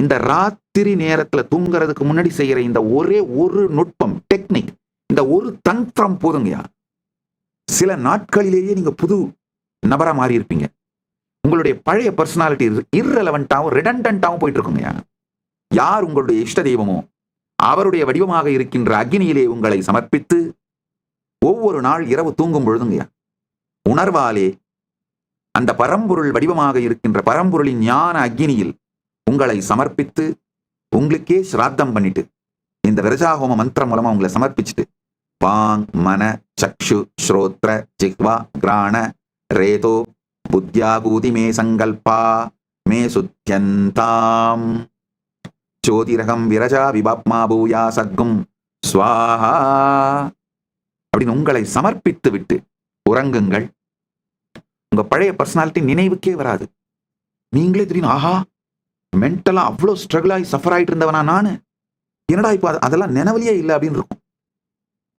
இந்த ராத்திரி நேரத்துல தூங்குறதுக்கு முன்னாடி செய்யற இந்த ஒரே ஒரு நுட்பம், டெக்னிக், இந்த ஒரு தந்திரம் போதுங்கய்யா. சில நாட்களிலேயே நீங்க புது நபரா மாறி இருப்பீங்க. உங்களுடைய பழைய பர்சனாலிட்டி இர்ரெலவென்ட்டாவும் ரிடண்டன்ட்டாவும் போயிட்டு இருக்குங்கய்யா. யார் உங்களுடைய இஷ்ட தெய்வமோ அவருடைய வடிவமாக இருக்கின்ற அக்னியிலே உங்களை சமர்ப்பித்து ஒவ்வொரு நாள் இரவு தூங்கும் பொழுதுங்கய்யா, உணர்வாலே அந்த பரம்பொருள் வடிவமாக இருக்கின்ற பரம்பொருளின் ஞான அக்னியில் உங்களை சமர்ப்பித்து உங்களுக்கே ஸ்ராத்தம் பண்ணிட்டு இந்த விரஜாஹோம மந்திரம் மூலமா உங்களை சமர்ப்பிச்சுட்டு வாங் மன சக்ஷு ஸ்ரோத்ர ஜிஹ்வா கிராண ரேதோ புத்தியாகூதி மே சங்கல்பா மே சுத்யந்தாம் ஜோதிரகம் விரஜா விபாப்மா பூயா சக்கும் ஸ்வாஹா அப்படின்னு உங்களை சமர்ப்பித்து விட்டு உறங்குங்கள். உங்க பழைய பர்சனாலிட்டி நினைவுக்கே வராது. நீங்களே தெரியும், ஆஹா மென்டலா அவ்வளோ ஸ்ட்ரகிள் ஆகி சஃபர் ஆகிட்டு இருந்தவனா நானு, என்னடா இப்போ அதெல்லாம் நினைவிலேயே இல்லை அப்படின்னு இருக்கும்.